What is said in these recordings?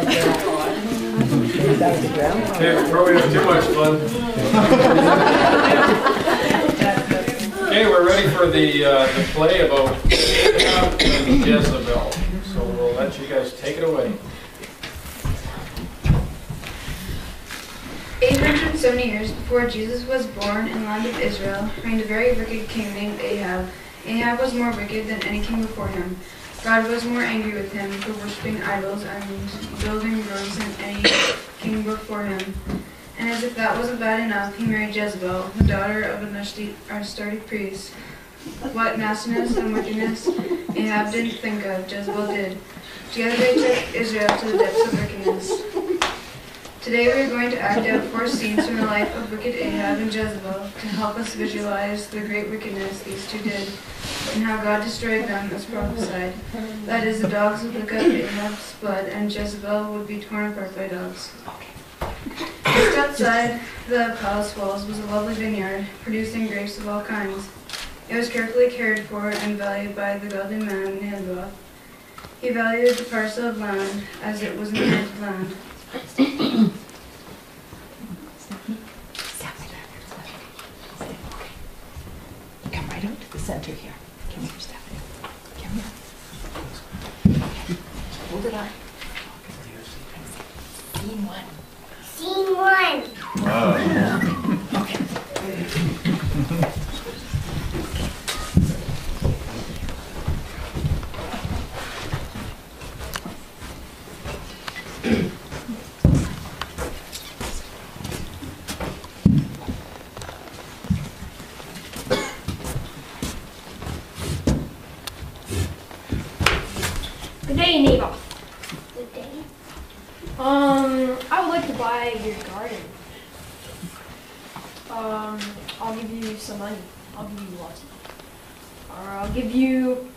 Okay, before we have too much fun. Okay, we're ready for the play about Ahab and Jezebel. So we'll let you guys take it away. 870 years before Jesus was born in the land of Israel, reigned a very wicked king named Ahab. Ahab was more wicked than any king before him. God was more angry with him for worshipping idols and building ruins than any king before him. And as if that wasn't bad enough, he married Jezebel, the daughter of an Astartic priest. What nastiness and wickedness Ahab didn't think of, Jezebel did. Together they took Israel to the depths of wickedness. Today we are going to act out 4 scenes from the life of wicked Ahab and Jezebel to help us visualize the great wickedness these two did and how God destroyed them as prophesied. That is, the dogs would lick up Ahab's blood and Jezebel would be torn apart by dogs. Just outside the palace walls was a lovely vineyard, producing grapes of all kinds. It was carefully cared for and valued by the godly man Naboth. He valued the parcel of land as it was inherited land. Come right out to the center here. Come here, Stephanie. Come here. Hold it on. Scene 1. Scene 1. Okay. Good day, Naboth. Good day. I would like to buy your garden. I'll give you some money. I'll give you lots of money. Or I'll give you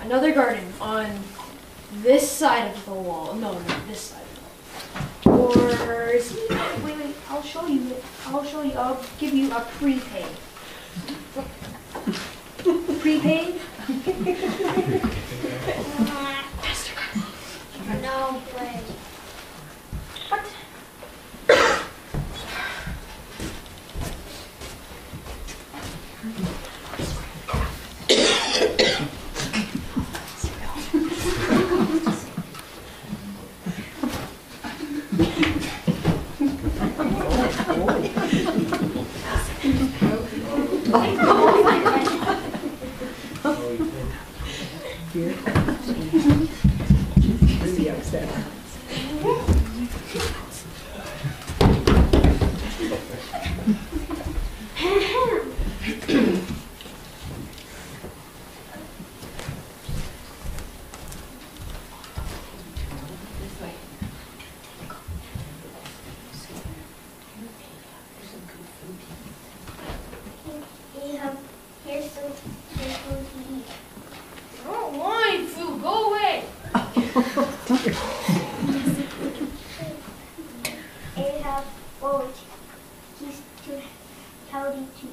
another garden on this side of the wall. No, not this side of the wall. Or wait, I'll show you. I'll give you a prepaid. Prepaid? No way. What? Really upset. Ahab, here's some food to eat. I don't want any food. Go away. Ahab won't. He's too healthy to eat.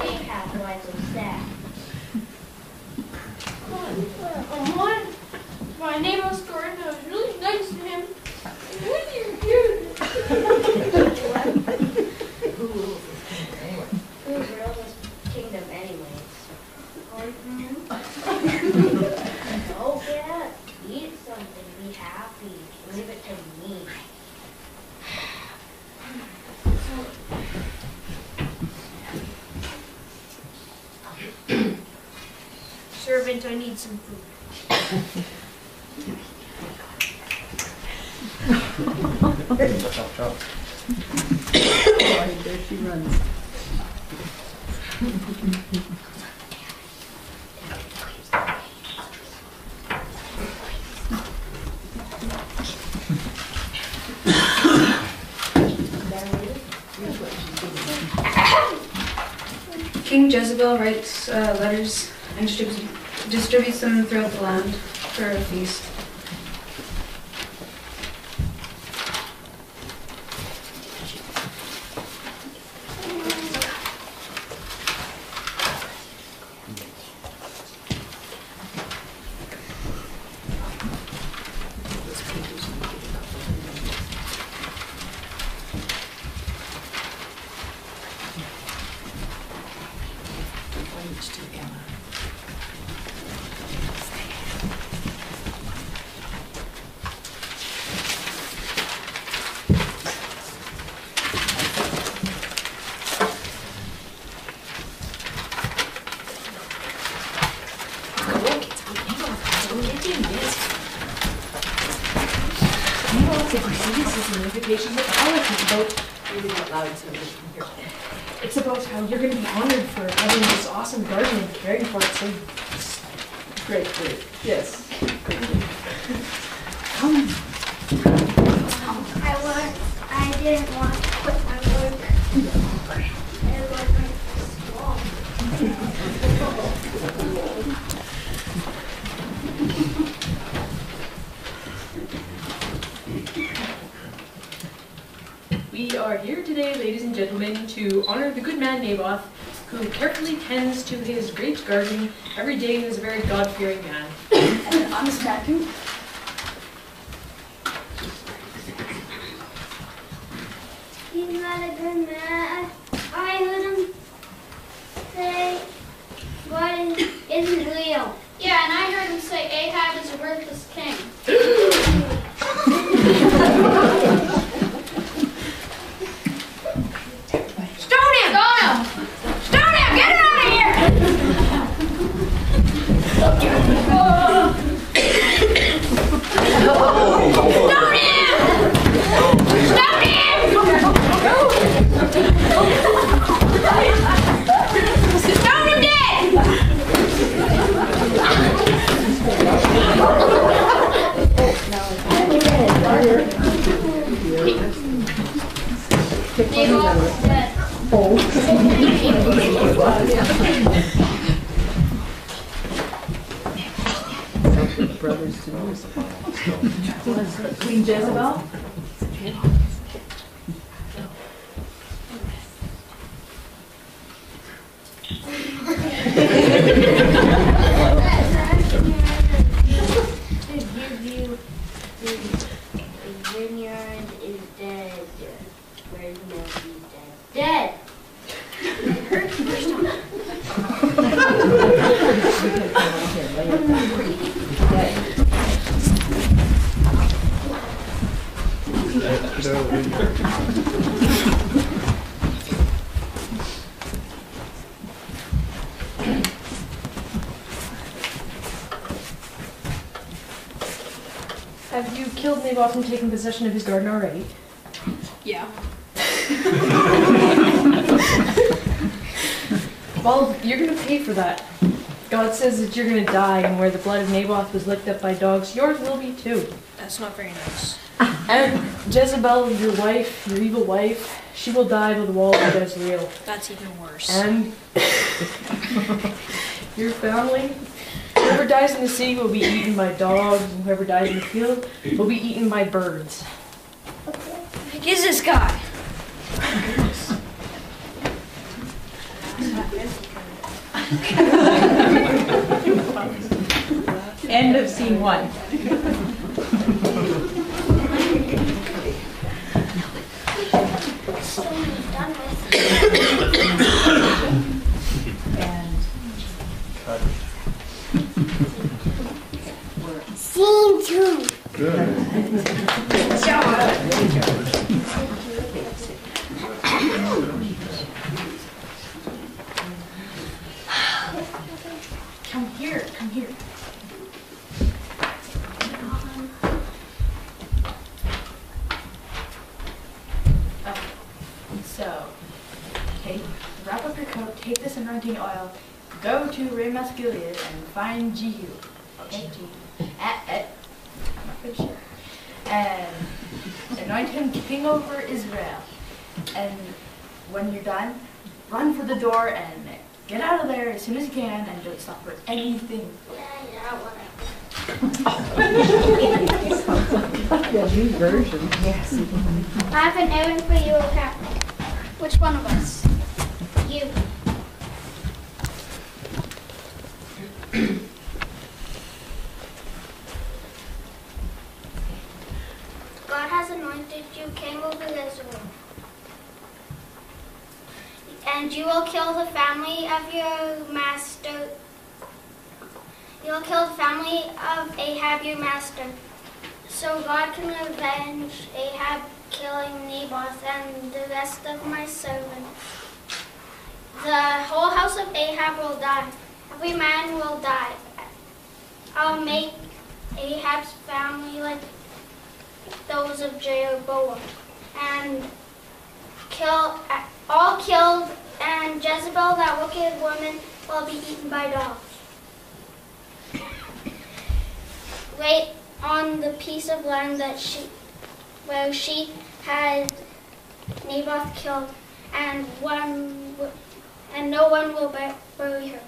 Ahab was upset. My name was Gordon. I was really nice to him. When you're cute. Who rules this kingdom anyways? Go get up, eat something, be happy. Leave it to me. Servant, I need some food. There she runs. King Jezebel writes letters and distributes them throughout the land for a feast. each to Emma. It's about how you're going to be honored for having this awesome garden and caring for it so Great. Yes. I didn't want to quit my work. I was We are here today, ladies and gentlemen, to honor the good man Naboth, who carefully tends to his great garden every day and is a very God-fearing man. and an honest man too. He's not a good man. I heard him say God isn't real. Yeah, and I heard him say Ahab is a worthless king. Stone him! Stone him! Stone him! Get him out of here! Stone him! Stone him! Stone him dead! Naboth dead. Brothers to news. Queen Jezebel. To give you the vineyard is dead. Where's Melody dead? Dead! Have you killed Naboth and taken possession of his garden already? Yeah. Well, you're going to pay for that. God says that you're going to die, and where the blood of Naboth was licked up by dogs, yours will be too. That's not very nice. And Jezebel, your wife, your evil wife, she will die by the walls of Jezreel. That's even worse. And your family, whoever dies in the sea will be eaten by dogs, and whoever dies in the field will be eaten by birds. Who is this guy? End of scene 1. Done with. And Scene 2. Come here, come here. Okay, so, wrap up your coat, take this anointing oil, go to Ramoth Gilead and find Jehu. Okay, Jehu. I'm not pretty sure. And anoint him king over Israel. And when you're done, run for the door and get out of there as soon as you can and don't stop for anything. Yeah, whatever. yeah, new version. Yes. I have an errand for you, Captain. Which one of us? You. God has anointed you king over Israel. And And you will kill the family of your master. You will kill the family of Ahab, your master. So God can avenge Ahab killing Naboth and the rest of my servants. The whole house of Ahab will die. Every man will die. I'll make Ahab's family like those of Jeroboam, and all killed, and Jezebel, that wicked woman, will be eaten by dogs. Right on the piece of land where she had Naboth killed, and no one will bury her.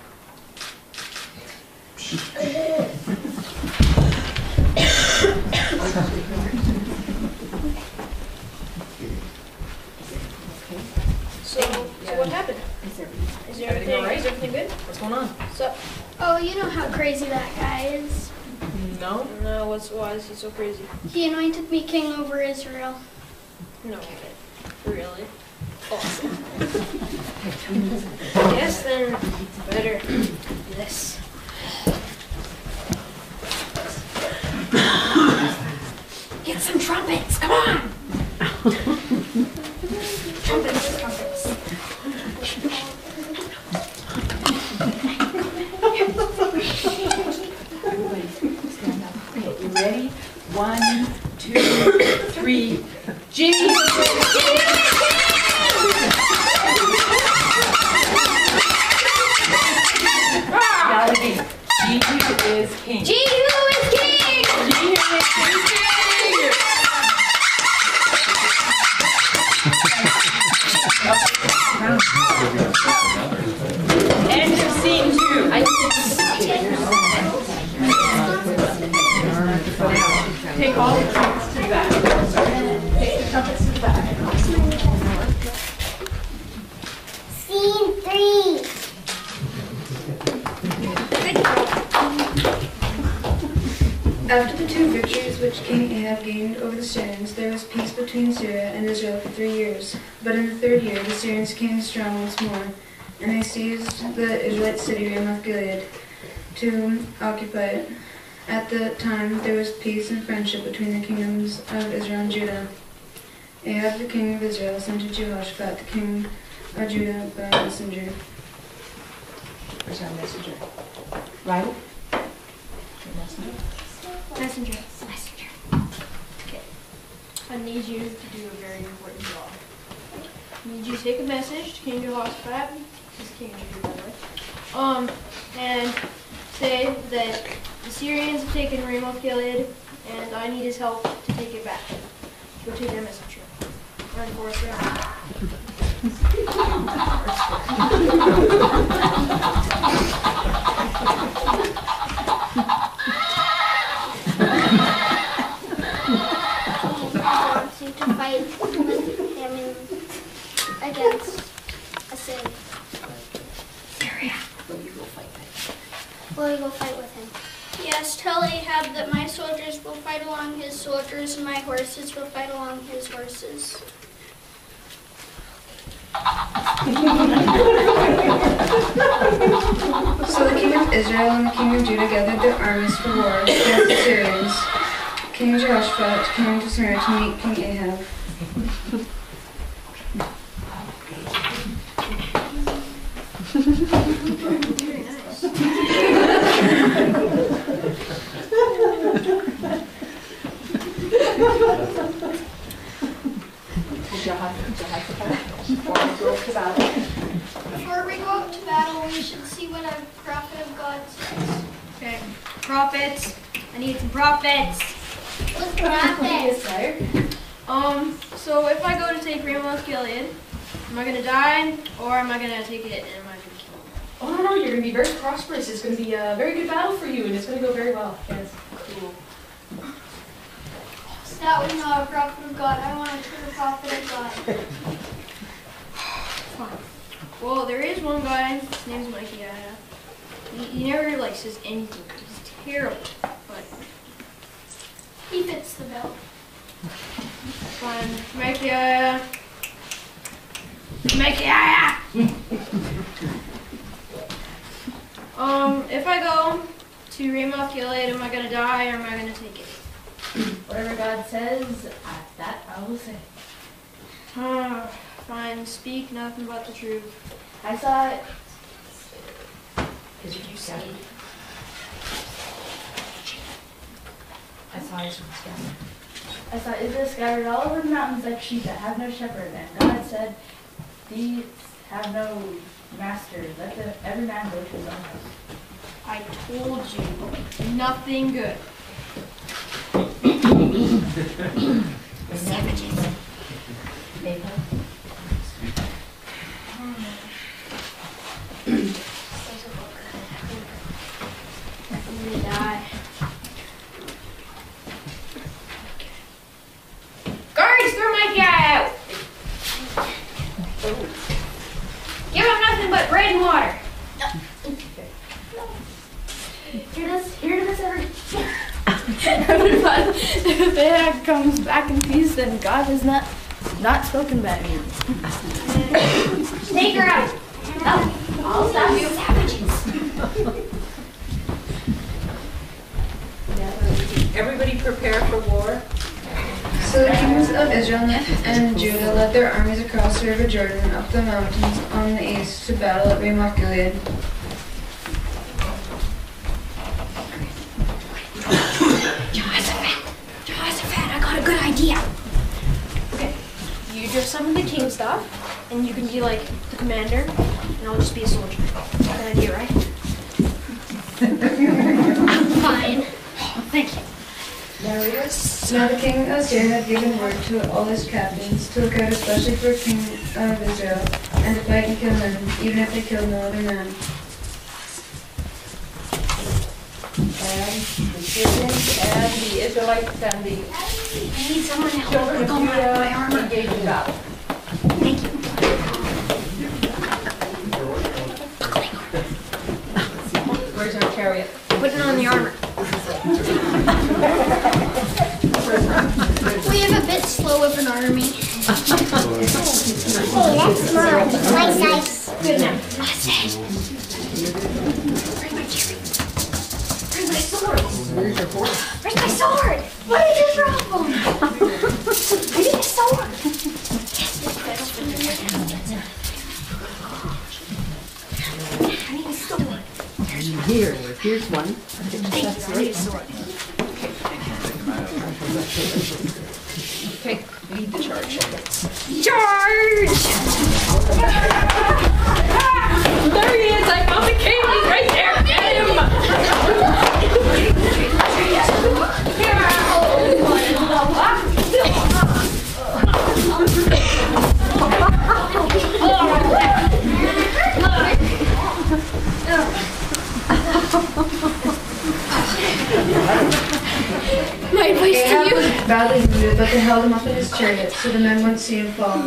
So what happened? Is everything all right? Is everything good? What's going on? Oh, you know how crazy that guy is. No? No, why is he so crazy? He anointed me king over Israel. No, really? Awesome. Yes, then better do this. Get some trumpets, come on! Trumpets. Everybody stand up. Okay, you ready? 1, 2, 3. Jesus! Now again. Jehu is king. Jehu is king! Jehu is king! End of scene 2. Take all the trumpets to the back. Take the trumpets to the back. Scene 3. After the 2 victories which King Ahab gained over the Syrians, there was peace between Syria and Israel for 3 years. But in the 3rd year, the Syrians came strong once more, and they seized the Israelite city Ramoth-Gilead to occupy it. At the time, there was peace and friendship between the kingdoms of Israel and Judah. Ahab, the king of Israel, sent to Jehoshaphat, the king of Judah, by a messenger. Where's our messenger? Right? Messenger. Messenger. Okay. I need you to do a very important job. I need you to take a message to King Jehoshaphat, he's king of Judah, by the way, and say that the Syrians have taken Ramoth-Gilead, and I need his help to take it back. Go take that message. Run for us around. Wants you to fight with him against Assyria. Syria. Will you go fight that? Will you go fight with him? Yes, tell Ahab that my soldiers will fight along his soldiers and my horses will fight along his horses. So the king of Israel and the king of Judah gathered their armies for war against the Syrians. King Jehoshaphat came to Smyrna to meet King Ahab. Before we go out to battle, we should see what a prophet of God says. Okay. Prophets. I need some prophets. What's prophets? So if I go to take Ramoth-Gilead, am I going to die, or am I going to take it and am I going to kill him? Oh, no, you're going to be very prosperous. It's going to be a very good battle for you, and it's going to go very well. Yes. Cool. That was not a prophet of God. I want a true prophet of God. Fine. Well, there is one guy. His name's Micaiah. He never says anything. He's terrible. But He fits the bill. fine. Micaiah. If I go to Ramoth Gilead, am I gonna die or am I gonna take it? Whatever God says, that I will say. Fine, speak nothing but the truth. I saw it. Because you said it. I saw his scattered. I saw Israel scattered all over the mountains like sheep that have no shepherd. And God said, these have no master. Let every man go to his own house. I told you, nothing good. Savages. Maybe. I'm gonna die. Guards, throw my guy out! Give him nothing but bread and water. Hear this If Ahab comes back in peace, then God has not spoken bad of you. Take her out. I'll stop you. Everybody prepare for war. So the kings of Israel and Judah led their armies across the river Jordan up the mountains on the east to battle at Ramoth Gilead. Jehoshaphat, I got a good idea. Okay, you dress up in the king stuff, and you can be like the commander, and I'll just be a soldier. Good idea, right? Fine. Thank you. Now the king of Syria had given word to all his captains to look out especially for the king of Israel, and to fight and kill him, even if they killed no other man. And the Syrians and the Israelites and the I need someone to help children me of go my Judah armor. engaged in battle. Thank you. Where's our chariot? Put it on the armor. We have a bit slow of an army. Hey, that's mine. My size. Good now. Bring my chariot. Bring my sword. Where's your horse? Where's my sword? What is your problem? I need a sword. I need a sword. Here's one. Thank you. I need a sword. Okay, lead the charge. Charge! There he is! I found the king! He's right there! Get him! My advice to Ahab you. was badly wounded, but they held him up in his chariot, so the men wouldn't see him fall.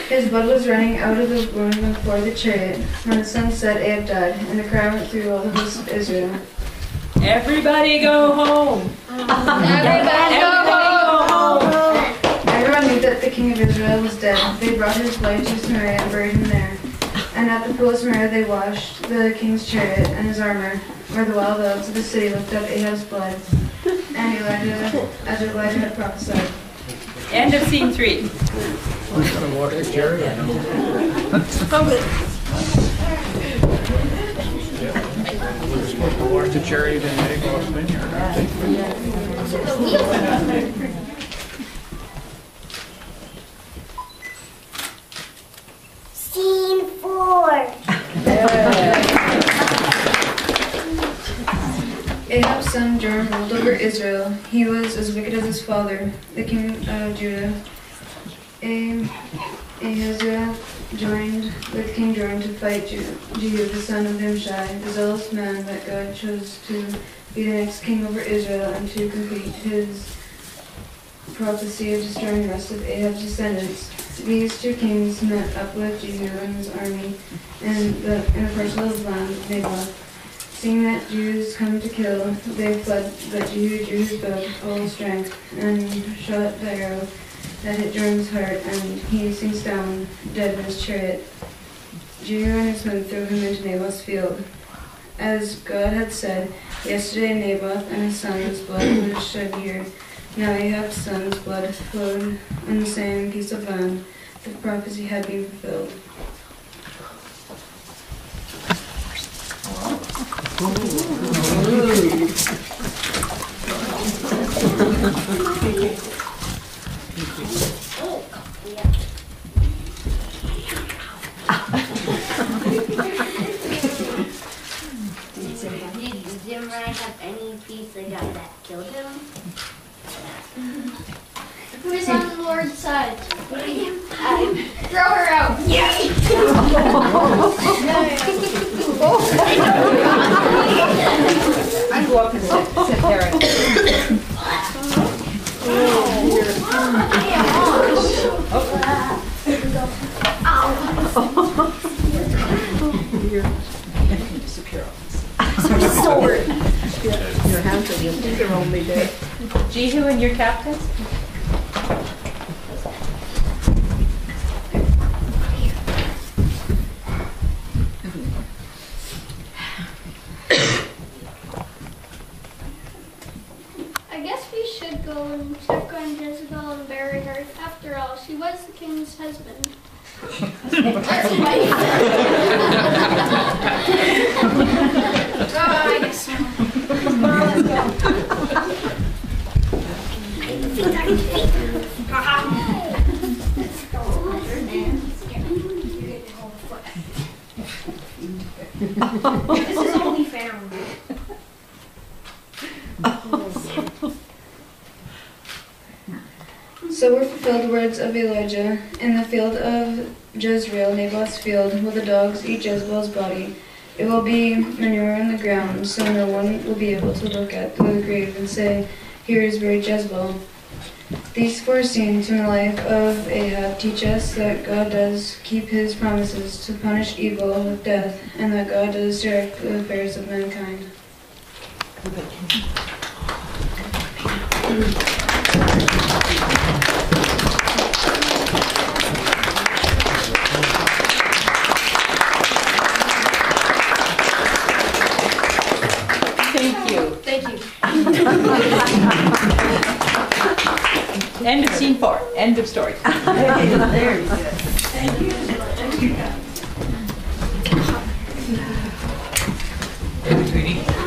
His blood was running out of the wound before the chariot. When the sun set, Ahab died, and the cry went through all the hosts of Israel. Everybody go home. Everybody go home. Everyone knew that the king of Israel was dead. They brought his body to Samaria and buried him there. And at the pool of Samaria they washed the king's chariot and his armor, where the wild dogs of the city licked up Ahab's blood. And Elijah, as Elijah had prophesied. End of scene 3. Water chariot. We're supposed to wash the chariot in Naboth's vineyard, aren't they? Scene 4. Ahab's son Joram ruled over Israel. He was as wicked as his father, the king of Judah. Ahaziah joined with King Joram to fight Jehu, the son of Nimshi, the zealous man that God chose to be the next king over Israel and to complete his prophecy of destroying the rest of Ahab's descendants. These two kings met up with Jehu and his army in a parcel of land, Naboth. Seeing that Jews come to kill, they fled, but Jehu drew his bow with all strength and shot the arrow that hit Joram's heart, and he sinks down dead in his chariot. Jehu and his men threw him into Naboth's field. As God had said, yesterday Naboth and his son's blood was shed here. Now Ahab's son's blood flowed on the same piece of land. The prophecy had been fulfilled. Did Zimri have any piece of guy that killed him? Who is on the Lord's side? Throw her out. I go up and sit there. You're going to disappear off this. Sword. Your hands are they're only there. Jehu and your captains? I guess we should go and check on Jezebel and bury her. After all, she was the king's husband. I guess so. Let's go. This is all we found. So were fulfilled the words of Elijah. In the field of Jezreel, Naboth's field, will the dogs eat Jezebel's body. It will be manure in the ground, so no one will be able to look at the grave and say, "Here is buried Jezebel." These four scenes from the life of Ahab teach us that God does keep his promises to punish evil with death, and that God does direct the affairs of mankind. Thank you. Thank you. End of scene 4. End of story. There you go. Thank you. Thank you.